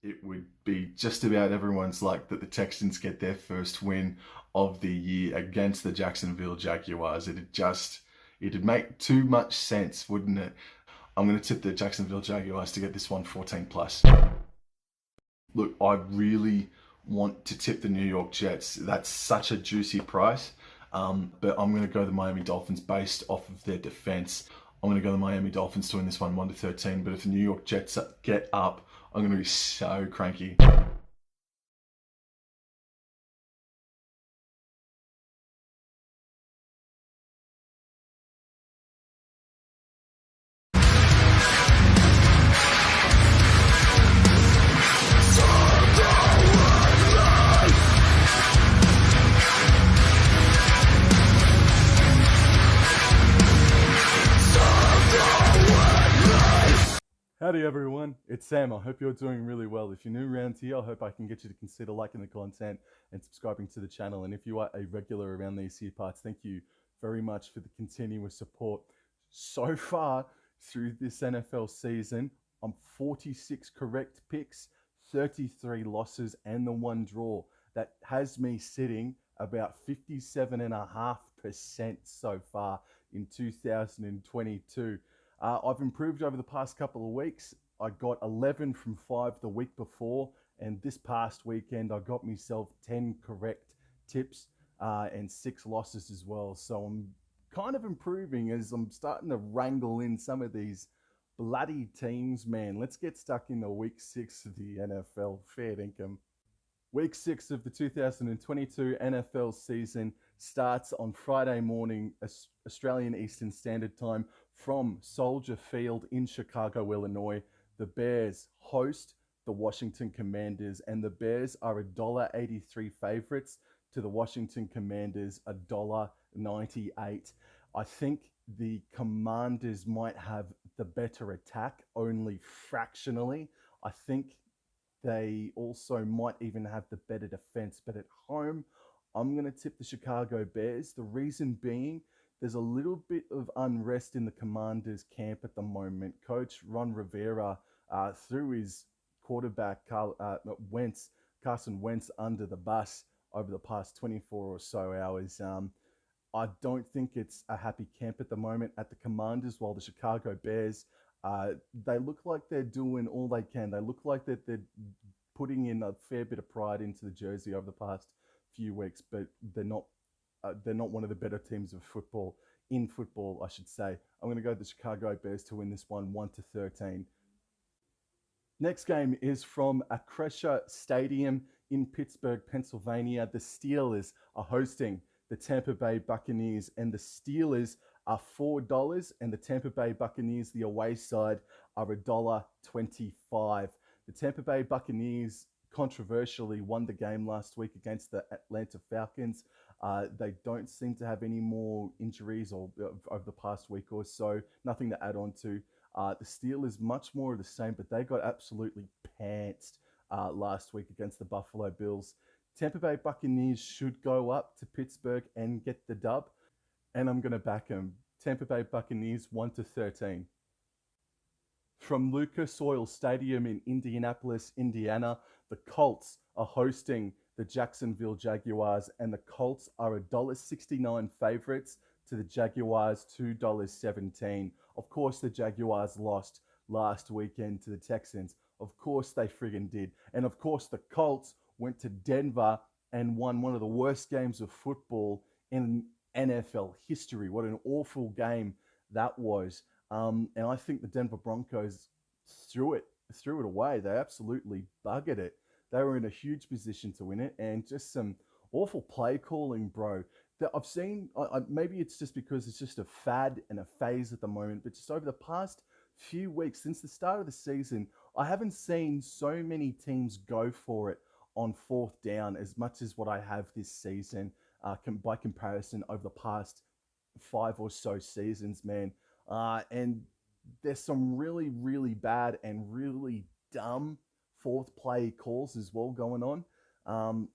It would be just about everyone's luck that the Texans get their first win of the year against the Jacksonville Jaguars. It'd make too much sense, wouldn't it? I'm going to tip the Jacksonville Jaguars to get this one 14 plus. Look, I really want to tip the New York Jets. That's such a juicy price. But I'm going to go the Miami Dolphins based off of their defense. I'm going to go the Miami Dolphins to win this one 1-13. But if the New York Jets get up, I'm going to be so cranky. Howdy everyone, it's Sam. I hope you're doing really well. If you're new around here, I hope I can get you to consider liking the content and subscribing to the channel. And if you are a regular around these here parts, thank you very much for the continuous support. So far through this NFL season, I'm 46 correct picks, 33 losses and the one draw. That has me sitting about 57.5% so far in 2022. I've improved over the past couple of weeks. I got 11 from 5 the week before, and this past weekend I got myself 10 correct tips and 6 losses as well. So I'm kind of improving as I'm starting to wrangle in some of these bloody teams, man. Let's get stuck into week 6 of the NFL. Fair dinkum. Week 6 of the 2022 NFL season starts on Friday morning, Australian Eastern Standard Time, from Soldier Field in Chicago, Illinois. The Bears host the Washington Commanders, and the Bears are $1.83 favorites to the Washington Commanders $1.98. I think the Commanders might have the better attack, only fractionally. I think they also might even have the better defense, but at home, I'm going to tip the Chicago Bears. The reason being, there's a little bit of unrest in the Commanders camp at the moment. Coach Ron Rivera threw his quarterback Carson Wentz under the bus over the past 24 or so hours. I don't think it's a happy camp at the moment at the Commanders, while the Chicago Bears, they look like they're doing all they can. They look like that they're putting in a fair bit of pride into the jersey over the past few weeks, but they're not one of the better teams of football, I should say. I'm going to go the Chicago Bears to win this one 1-13. Next game is from Acrisure Stadium in Pittsburgh, Pennsylvania. The Steelers are hosting the Tampa Bay Buccaneers, and the Steelers are $4, and the Tampa Bay Buccaneers, the away side, are $1.25. The Tampa Bay Buccaneers controversially won the game last week against the Atlanta Falcons. They don't seem to have any more injuries over the past week or so. Nothing to add on to. The Steelers, much more of the same, but they got absolutely pantsed last week against the Buffalo Bills. Tampa Bay Buccaneers should go up to Pittsburgh and get the dub, and I'm going to back them. Tampa Bay Buccaneers 1-13. From Lucas Oil Stadium in Indianapolis, Indiana, the Colts are hosting the Jacksonville Jaguars, and the Colts are $1.69 favorites to the Jaguars $2.17. Of course, the Jaguars lost last weekend to the Texans. Of course, they friggin' did. And of course, the Colts went to Denver and won one of the worst games of football in NFL history. What an awful game that was. And I think the Denver Broncos threw it away. They absolutely buggered it. They were in a huge position to win it, and just some awful play calling, bro. That I've seen, maybe it's just because it's just a fad and a phase at the moment, but just over the past few weeks, since the start of the season, I haven't seen so many teams go for it on fourth down as much as what I have this season by comparison over the past 5 or so seasons, man. And there's some really, really bad and really dumb fourth play calls as well going on.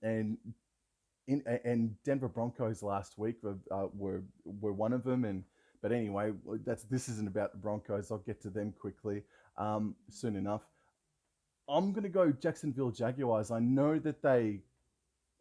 And Denver Broncos last week were one of them. But anyway, this isn't about the Broncos. I'll get to them quickly soon enough. I'm gonna go Jacksonville Jaguars. I know that they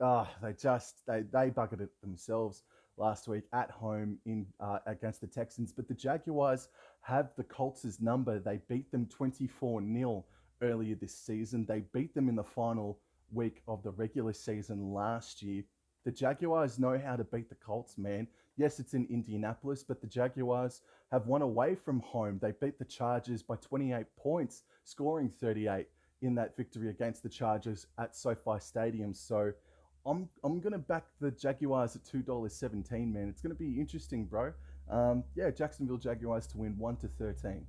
buggered it themselves last week at home in against the Texans, but the Jaguars have the Colts' number. They beat them 24-0 earlier this season. They beat them in the final week of the regular season last year. The Jaguars know how to beat the Colts, man. Yes, it's in Indianapolis, but the Jaguars have won away from home. They beat the Chargers by 28 points, scoring 38 in that victory against the Chargers at SoFi Stadium. So I'm gonna back the Jaguars at $2.17, man. It's gonna be interesting, bro. Yeah, Jacksonville Jaguars to win 1-13.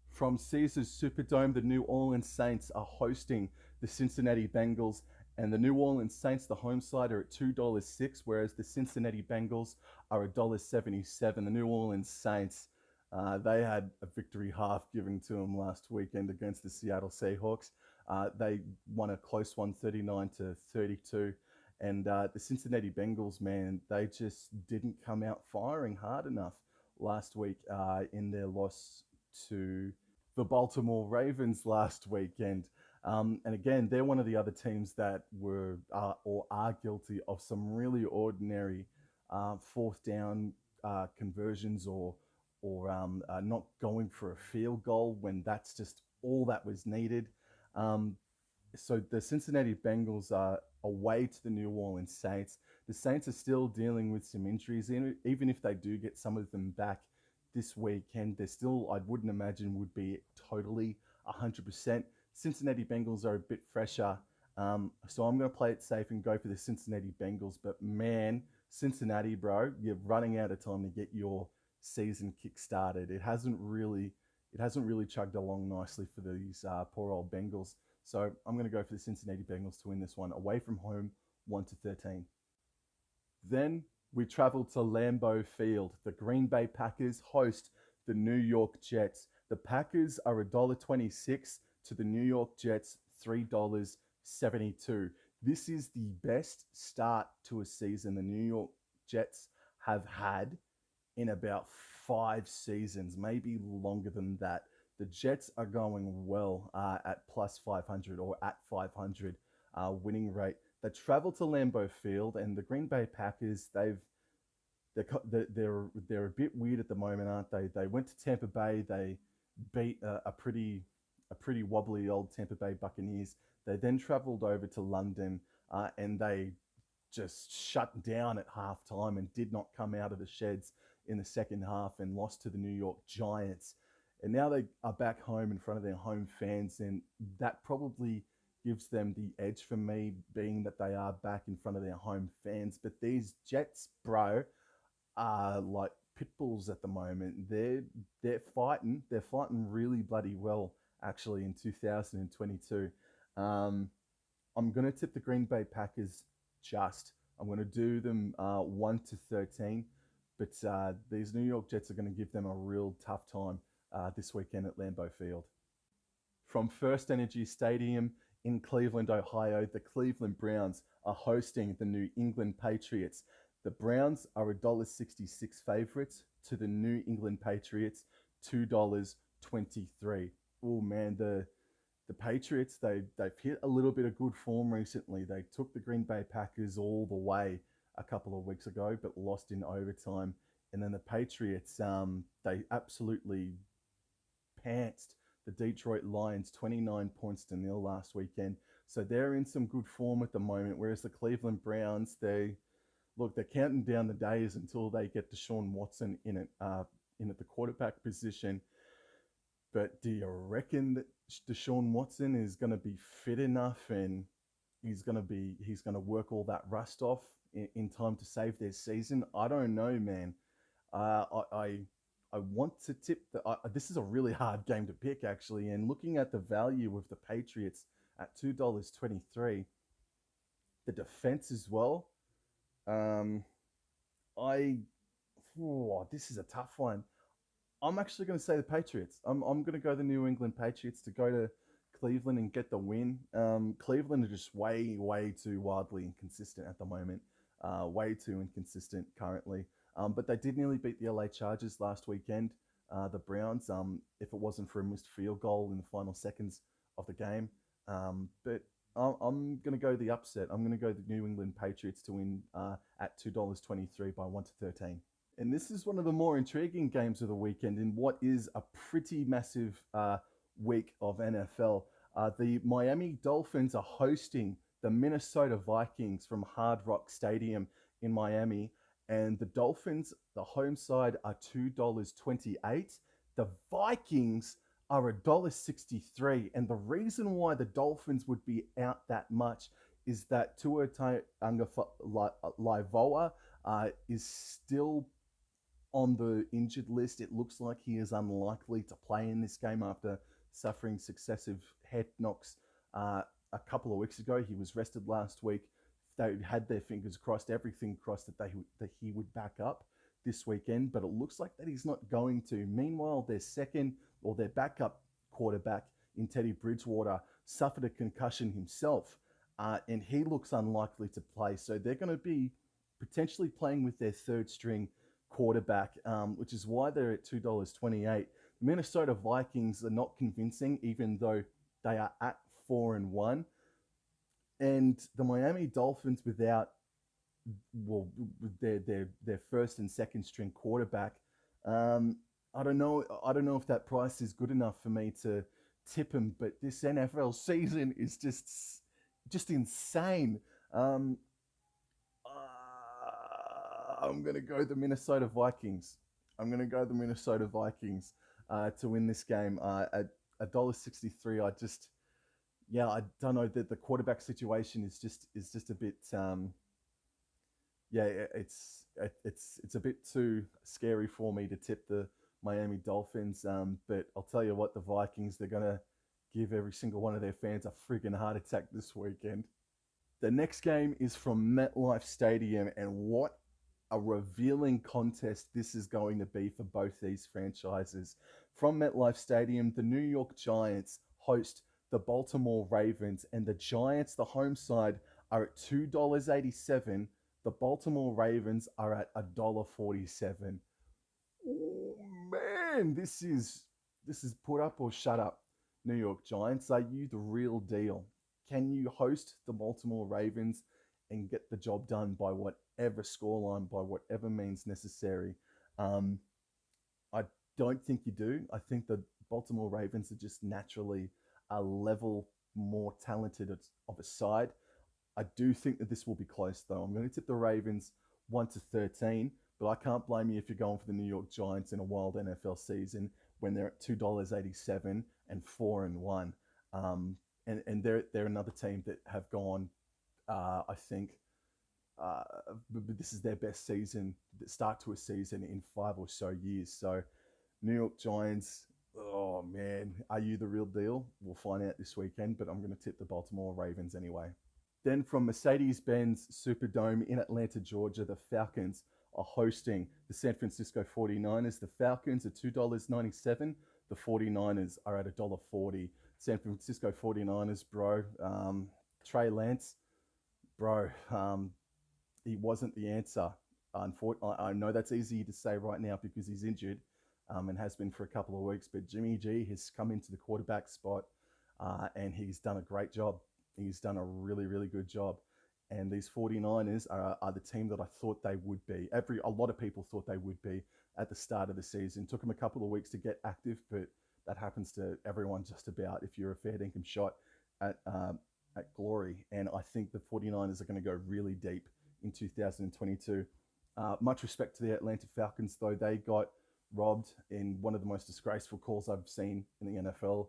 From Caesars Superdome, the New Orleans Saints are hosting the Cincinnati Bengals, and the New Orleans Saints, the home side, are at $2.06, whereas the Cincinnati Bengals are $1.77. The New Orleans Saints, they had a victory half given to them last weekend against the Seattle Seahawks. They won a close one, 39-32. And the Cincinnati Bengals, man, they just didn't come out firing hard enough last week in their loss to the Baltimore Ravens last weekend. And again, they're one of the other teams that were or are guilty of some really ordinary fourth down conversions or not going for a field goal when that's just all that was needed. So the Cincinnati Bengals are away to the New Orleans Saints. The Saints are still dealing with some injuries. Even if they do get some of them back this weekend, they're still, I wouldn't imagine, would be totally 100%. Cincinnati Bengals are a bit fresher. So I'm going to play it safe and go for the Cincinnati Bengals. But man, Cincinnati, bro, you're running out of time to get your season kick-started. It hasn't really chugged along nicely for these poor old Bengals. So I'm going to go for the Cincinnati Bengals to win this one, away from home, 1-13. Then we travel to Lambeau Field. The Green Bay Packers host the New York Jets. The Packers are $1.26 to the New York Jets, $3.72. This is the best start to a season the New York Jets have had in about 5 seasons, maybe longer than that. The Jets are going well at plus 500 or at 500 winning rate. They travel to Lambeau Field, and the Green Bay Packers, they're a bit weird at the moment, aren't they? They went to Tampa Bay. They beat a pretty wobbly old Tampa Bay Buccaneers. They then traveled over to London, and they just shut down at halftime and did not come out of the sheds in the second half and lost to the New York Giants. And now they are back home in front of their home fans, and that probably gives them the edge for me, being that they are back in front of their home fans. But these Jets, bro, are like pit bulls at the moment. They're fighting really bloody well, actually, in 2022. I'm going to tip the Green Bay Packers just. I'm going to do them 1-13, but these New York Jets are going to give them a real tough time this weekend at Lambeau Field. From First Energy Stadium in Cleveland, Ohio, the Cleveland Browns are hosting the New England Patriots. The Browns are $1.66 favorites to the New England Patriots, $2.23. Oh man, the Patriots, they've hit a little bit of good form recently. They took the Green Bay Packers all the way a couple of weeks ago, but lost in overtime. And then the Patriots, they absolutely pantsed the Detroit Lions 29 points to nil last weekend. So they're in some good form at the moment, whereas the Cleveland Browns, they're counting down the days until they get Deshaun Watson in at the quarterback position. But do you reckon that Deshaun Watson is going to be fit enough and he's going to work all that rust off in time to save their season? I don't know, man. I want to tip this is a really hard game to pick, actually. And looking at the value of the Patriots at $2.23, the defense as well. This is a tough one. I'm actually going to say the Patriots. I'm going to go the New England Patriots to go to Cleveland and get the win. Cleveland are just way too wildly inconsistent at the moment. Way too inconsistent currently. But they did nearly beat the LA Chargers last weekend, the Browns, if it wasn't for a missed field goal in the final seconds of the game. But I'm going to go the upset. I'm going to go the New England Patriots to win at $2.23 by 1 to 13. And this is one of the more intriguing games of the weekend in what is a pretty massive week of NFL. The Miami Dolphins are hosting the Minnesota Vikings from Hard Rock Stadium in Miami. And the Dolphins, the home side, are $2.28. The Vikings are $1.63. And the reason why the Dolphins would be out that much is that Tua Tagovailoa is still on the injured list. It looks like he is unlikely to play in this game after suffering successive head knocks a couple of weeks ago. He was rested last week. They had their fingers crossed, everything crossed that he would back up this weekend, but it looks like that he's not going to. Meanwhile, their backup quarterback in Teddy Bridgewater suffered a concussion himself, and he looks unlikely to play. So they're going to be potentially playing with their third string quarterback, which is why they're at $2.28. The Minnesota Vikings are not convincing, even though they are at 4-1. And the Miami Dolphins without, well, their first and second string quarterback, I don't know if that price is good enough for me to tip him. But this NFL season is just insane. I'm gonna go the Minnesota Vikings. To win this game at $1.63. I don't know that the quarterback situation is just a bit it's a bit too scary for me to tip the Miami Dolphins. But I'll tell you what, the Vikings, they're gonna give every single one of their fans a friggin' heart attack this weekend. The next game is from MetLife Stadium, and what a revealing contest this is going to be for both these franchises. From MetLife Stadium, the New York Giants host the Baltimore Ravens, and the Giants, the home side, are at $2.87. The Baltimore Ravens are at $1.47. Oh man, this is put up or shut up. New York Giants, are you the real deal? Can you host the Baltimore Ravens and get the job done by whatever scoreline, by whatever means necessary? I don't think you do. I think the Baltimore Ravens are just naturally a level more talented of a side. I do think that this will be close, though. I'm going to tip the Ravens 1 to 13, but I can't blame you if you're going for the New York Giants in a wild NFL season when they're at $2.87 and 4-1. And they're another team that have gone. I think this is their best season, start to a season in 5 or so years. So, New York Giants. Oh man, are you the real deal? We'll find out this weekend, but I'm going to tip the Baltimore Ravens anyway. Then from Mercedes-Benz Superdome in Atlanta, Georgia, the Falcons are hosting the San Francisco 49ers. The Falcons are $2.97. The 49ers are at $1.40. San Francisco 49ers, bro. Trey Lance, bro. He wasn't the answer. I know that's easy to say right now because he's injured. And has been for a couple of weeks. But Jimmy G has come into the quarterback spot and he's done a great job. He's done a really, really good job. And these 49ers are the team that I thought they would be. A lot of people thought they would be at the start of the season. Took them a couple of weeks to get active, but that happens to everyone just about if you're a fair dinkum shot at glory. And I think the 49ers are going to go really deep in 2022. Much respect to the Atlanta Falcons, though. They got robbed in one of the most disgraceful calls I've seen in the NFL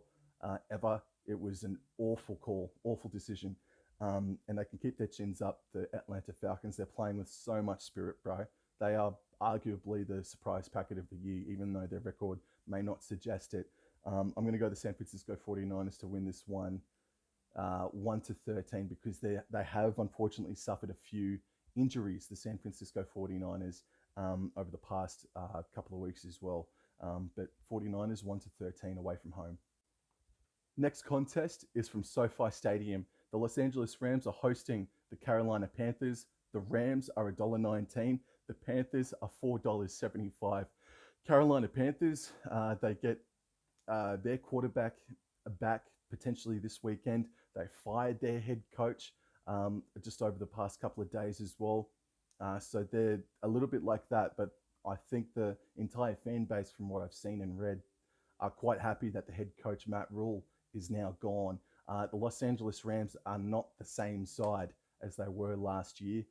ever. It was an awful call, awful decision. And they can keep their chins up, the Atlanta Falcons. They're playing with so much spirit, bro. They are arguably the surprise packet of the year, even though their record may not suggest it. I'm going to go the San Francisco 49ers to win this one 1 to 13 because they have unfortunately suffered a few injuries, the San Francisco 49ers, over the past couple of weeks as well. But 49ers 1 to 13 away from home. Next contest is from SoFi Stadium. The Los Angeles Rams are hosting the Carolina Panthers. The Rams are $1.19. The Panthers are $4.75. Carolina Panthers, they get their quarterback back potentially this weekend. They fired their head coach just over the past couple of days as well. So they're a little bit like that, but I think the entire fan base, from what I've seen and read, are quite happy that the head coach, Matt Rule, is now gone. The Los Angeles Rams are not the same side as they were last year.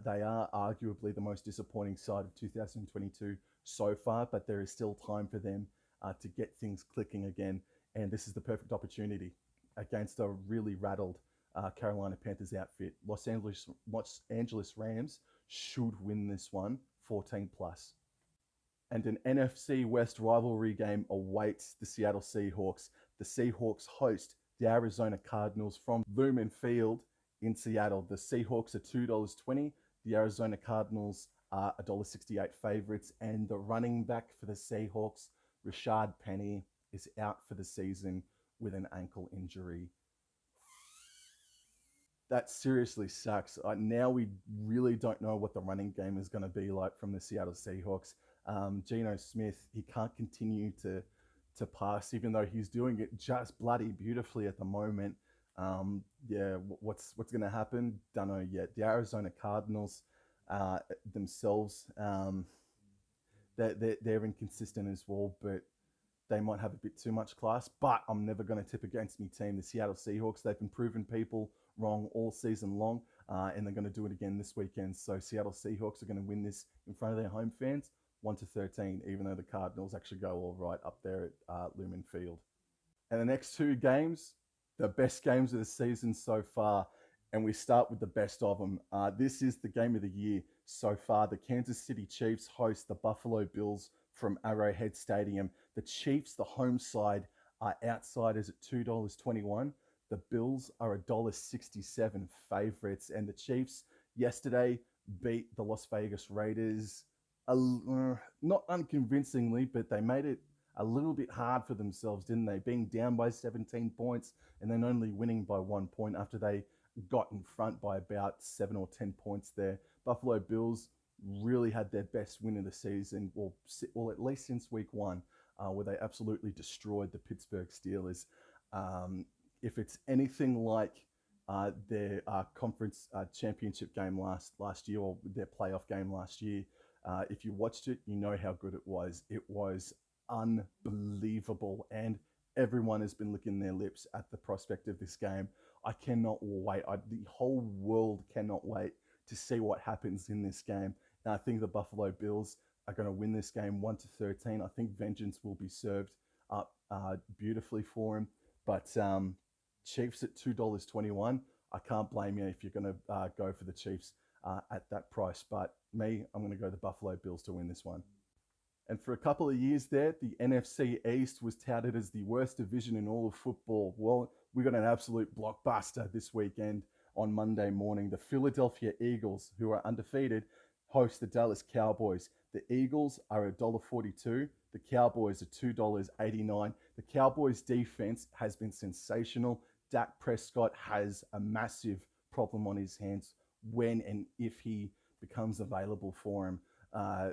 They are arguably the most disappointing side of 2022 so far, but there is still time for them to get things clicking again. And this is the perfect opportunity against a really rattled Carolina Panthers outfit. Los Angeles Rams should win this one 14 plus. And an NFC West rivalry game awaits the Seattle Seahawks. The Seahawks host the Arizona Cardinals from Lumen Field in Seattle. The Seahawks are $2.20. The Arizona Cardinals are $1.68 favorites. And the running back for the Seahawks, Rashad Penny, is out for the season with an ankle injury. That seriously sucks. Now we really don't know what the running game is going to be like from the Seattle Seahawks. Geno Smith, he can't continue to pass, even though he's doing it just bloody beautifully at the moment. What's going to happen? Don't know yet. The Arizona Cardinals themselves, they're inconsistent as well, but they might have a bit too much class. But I'm never going to tip against my team, the Seattle Seahawks. They've been proving people wrong all season long, and they're going to do it again this weekend. So Seattle Seahawks are going to win this in front of their home fans, 1-13, even though the Cardinals actually go all right up there at Lumen Field. And the next two games, the best games of the season so far, and we start with the best of them. This is the game of the year so far. The Kansas City Chiefs host the Buffalo Bills from Arrowhead Stadium. The Chiefs, the home side, are outsiders at $2.21. The Bills are $1.67 favorites. And the Chiefs yesterday beat the Las Vegas Raiders, not unconvincingly, but they made it a little bit hard for themselves, didn't they? Being down by 17 points and then only winning by 1 point after they got in front by about 7 or 10 points there. Buffalo Bills really had their best win of the season, well at least since week one, where they absolutely destroyed the Pittsburgh Steelers. If it's anything like their conference championship game last year, or their playoff game last year, if you watched it, you know how good it was. It was unbelievable, and everyone has been licking their lips at the prospect of this game. I cannot wait. The whole world cannot wait to see what happens in this game. And I think the Buffalo Bills are going to win this game 1-13. I think vengeance will be served up beautifully for him. But Chiefs at $2.21. I can't blame you if you're going to go for the Chiefs at that price. But me, I'm going to go the Buffalo Bills to win this one. And for a couple of years there, the NFC East was touted as the worst division in all of football. Well, we got an absolute blockbuster this weekend on Monday morning. The Philadelphia Eagles, who are undefeated, host the Dallas Cowboys. The Eagles are $1.42. The Cowboys are $2.89. The Cowboys defense has been sensational. Dak Prescott has a massive problem on his hands when and if he becomes available for him,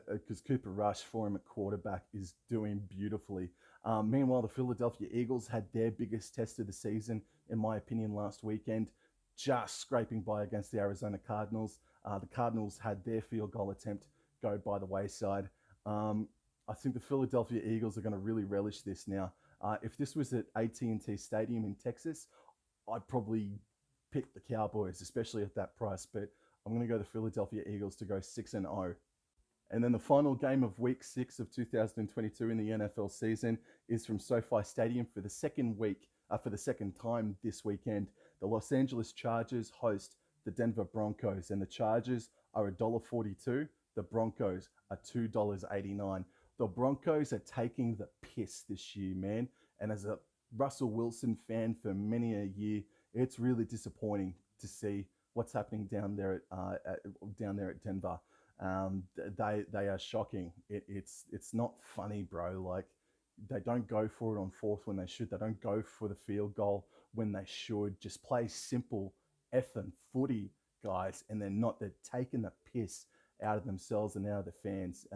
because Cooper Rush for him at quarterback is doing beautifully. Meanwhile, the Philadelphia Eagles had their biggest test of the season, in my opinion, last weekend, just scraping by against the Arizona Cardinals. The Cardinals had their field goal attempt go by the wayside. I think the Philadelphia Eagles are going to really relish this now. If this was at AT&T Stadium in Texas, I'd probably pick the Cowboys, especially at that price, but I'm going to go the Philadelphia Eagles to go 6-0. And then the final game of Week 6 of 2022 in the NFL season is from SoFi Stadium for the second time this weekend. The Los Angeles Chargers host the Denver Broncos, and the Chargers are $1.42. The Broncos are $2.89. The Broncos are taking the piss this year, man. And as a Russell Wilson fan for many a year, it's really disappointing to see what's happening down there at Denver. They are shocking. It's not funny, bro. Like, they don't go for it on fourth when they should. They don't go for the field goal when they should. Just play simple effing footy, guys. And they're not. They're taking the piss out of themselves and out of the fans.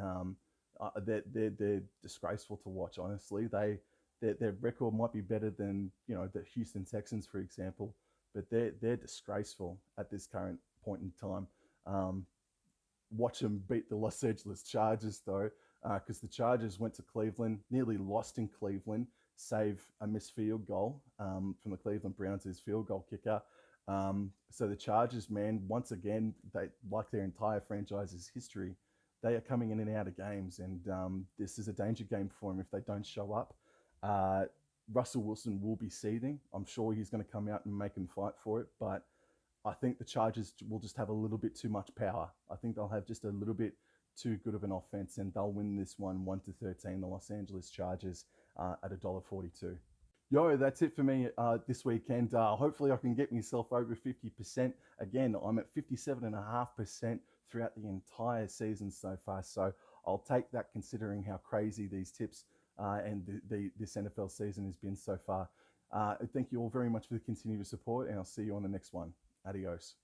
They're disgraceful to watch. Honestly, they their record might be better than, you know, the Houston Texans, for example, but they're disgraceful at this current point in time. Watch them beat the Los Angeles Chargers, though, because the Chargers went to Cleveland, nearly lost in Cleveland, save a missed field goal from the Cleveland Browns' field goal kicker. So the Chargers, man, once again, they, like their entire franchise's history, they are coming in and out of games, and this is a danger game for them if they don't show up. Uh, Russell Wilson will be seething. I'm sure he's going to come out and make them fight for it, but I think the Chargers will just have a little bit too much power. I think they'll have just a little bit too good of an offense, and they'll win this one 1-13. The Los Angeles Chargers at $1.42. Yo, that's it for me this weekend. Hopefully, I can get myself over 50%. Again, I'm at 57.5% throughout the entire season so far. So I'll take that, considering how crazy these tips and this NFL season has been so far. Thank you all very much for the continued support, and I'll see you on the next one. Adios.